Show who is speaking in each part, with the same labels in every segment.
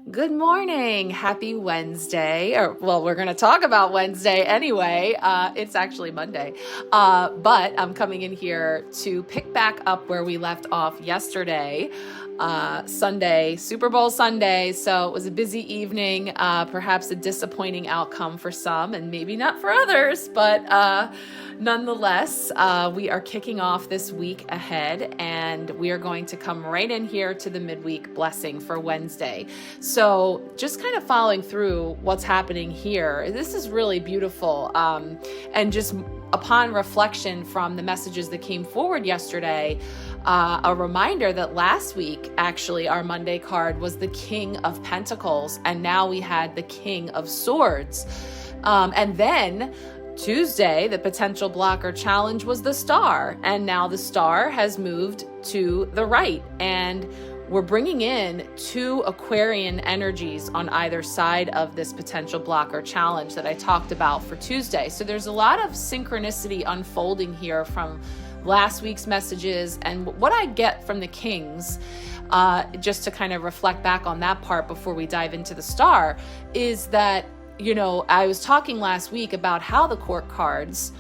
Speaker 1: Good morning. Happy Wednesday. Well, we're going to talk about Wednesday anyway. It's actually Monday. But I'm coming in here to pick back up where we left off yesterday, Sunday, Super Bowl Sunday. So it was a busy evening, perhaps a disappointing outcome for some and maybe not for others. But nonetheless, we are kicking off this week ahead, and we are going to come right in here to the midweek blessing for Wednesday. So just kind of following through what's happening here, this is really beautiful. And just upon reflection from the messages that came forward yesterday, a reminder that last week, actually, our Monday card was the King of Pentacles, and now we had the King of Swords. And then Tuesday, the potential blocker challenge was the star, and now the star has moved to the right, and we're bringing in two Aquarian energies on either side of this potential blocker challenge that I talked about for Tuesday. So there's a lot of synchronicity unfolding here from last week's messages, and what I get from the Kings, just to kind of reflect back on that part before we dive into the star, is that I was talking last week about how the court cards,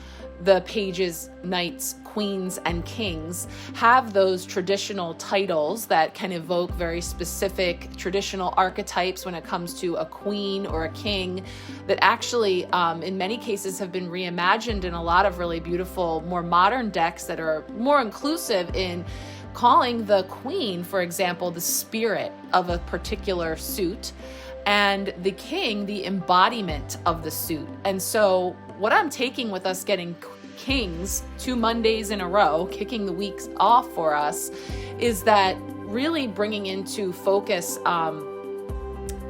Speaker 1: the pages, knights, queens, and kings, have those traditional titles that can evoke very specific traditional archetypes when it comes to a queen or a king that actually, in many cases, have been reimagined in a lot of really beautiful, more modern decks that are more inclusive in calling the queen, for example, the spirit of a particular suit, and the king, the embodiment of the suit. And so what I'm taking with us getting Kings 2 Mondays in a row, kicking the weeks off for us, is that really bringing into focus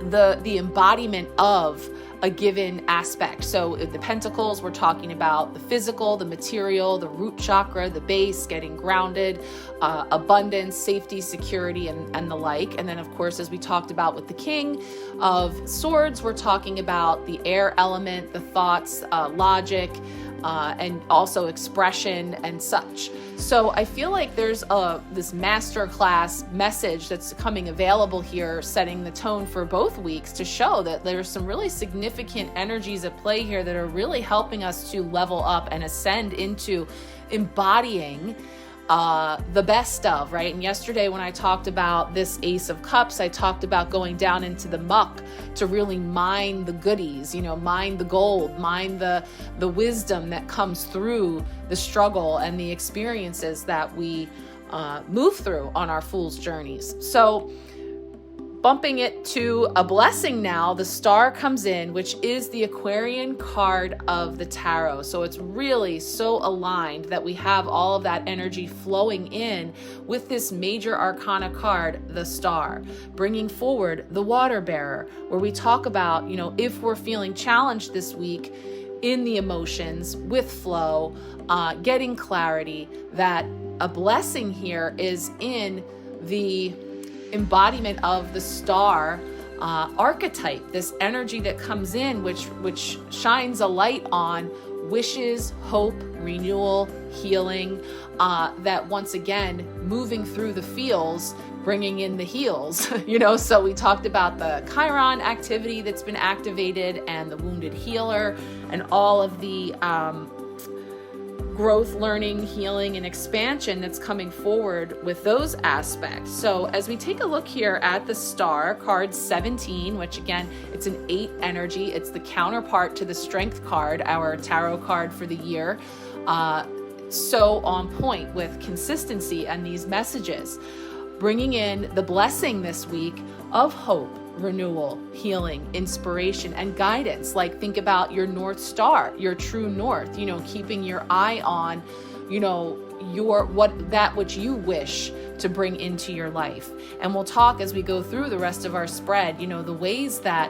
Speaker 1: the embodiment of a given aspect. So the Pentacles, we're talking about the physical, the material, the root chakra, the base, getting grounded, abundance, safety, security, and the like. And then, of course, as we talked about with the King of Swords, we're talking about the air element, the thoughts, logic, and also expression and such. So I feel like there's this masterclass message that's coming available here, setting the tone for both weeks to show that there's some really significant energies at play here that are really helping us to level up and ascend into embodying the best of, right? And yesterday when I talked about this Ace of Cups, I talked about going down into the muck to really mine the goodies, mine the gold, mine the wisdom that comes through the struggle and the experiences that we move through on our fool's journeys. So bumping it to a blessing now, the star comes in, which is the Aquarian card of the tarot. So it's really so aligned that we have all of that energy flowing in with this major arcana card, the star, bringing forward the water bearer, where we talk about, if we're feeling challenged this week in the emotions with flow, getting clarity, that a blessing here is in the embodiment of the star archetype, this energy that comes in, which shines a light on wishes, hope, renewal, healing, that once again, moving through the feels, bringing in the heals, so we talked about the Chiron activity that's been activated and the wounded healer and all of the growth, learning, healing, and expansion that's coming forward with those aspects. So as we take a look here at the star, card 17, which again, it's an 8 energy. It's the counterpart to the strength card, our tarot card for the year. So on point with consistency and these messages, bringing in the blessing this week of hope, renewal, healing, inspiration, and guidance. Like, think about your North Star, your true north, keeping your eye on, that which you wish to bring into your life. And we'll talk as we go through the rest of our spread, the ways that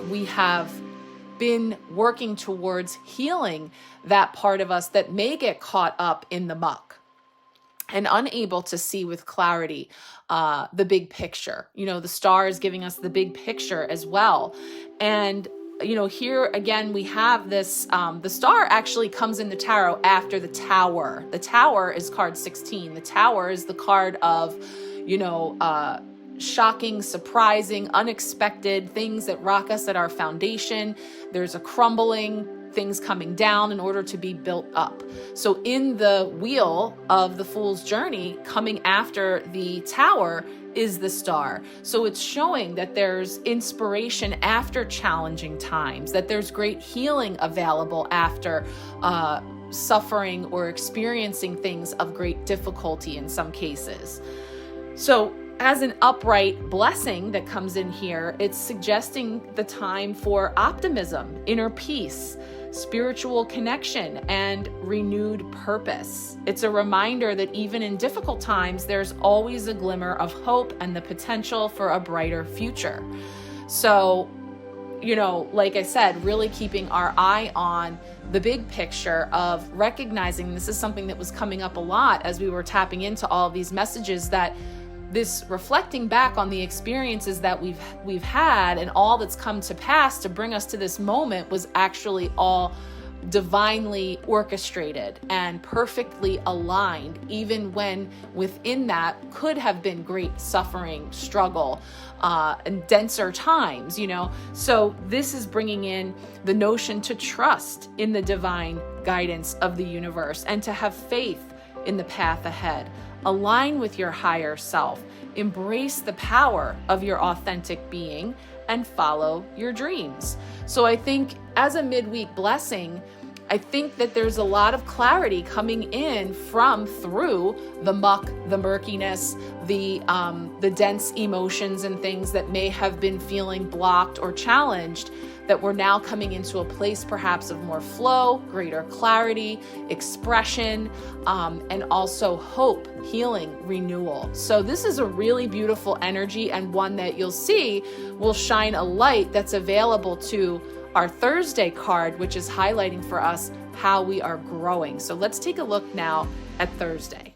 Speaker 1: we have been working towards healing that part of us that may get caught up in the muck and unable to see with clarity the big picture. The star is giving us the big picture as well. And here again, we have this, the star actually comes in the tarot after the tower. The tower is card 16. The tower is the card of, shocking, surprising, unexpected things that rock us at our foundation. There's a crumbling, things coming down in order to be built up. So in the wheel of the Fool's journey, coming after the tower is the star. So it's showing that there's inspiration after challenging times, that there's great healing available after suffering or experiencing things of great difficulty in some cases. So as an upright blessing that comes in here, it's suggesting the time for optimism, inner peace, spiritual connection, and renewed purpose. It's a reminder that even in difficult times, there's always a glimmer of hope and the potential for a brighter future. So, you know, like I said, really keeping our eye on the big picture of recognizing, this is something that was coming up a lot as we were tapping into all of these messages, that this reflecting back on the experiences that we've had and all that's come to pass to bring us to this moment was actually all divinely orchestrated and perfectly aligned, even when within that could have been great suffering, struggle, and denser times, you know. So this is bringing in the notion to trust in the divine guidance of the universe and to have faith in the path ahead. Align with your higher self, embrace the power of your authentic being, and follow your dreams. So I think as a midweek blessing, I think that there's a lot of clarity coming in through the muck, the murkiness, the dense emotions and things that may have been feeling blocked or challenged, that we're now coming into a place perhaps of more flow, greater clarity, expression, and also hope, healing, renewal. So this is a really beautiful energy, and one that you'll see will shine a light that's available to our Thursday card, which is highlighting for us how we are growing. So let's take a look now at Thursday.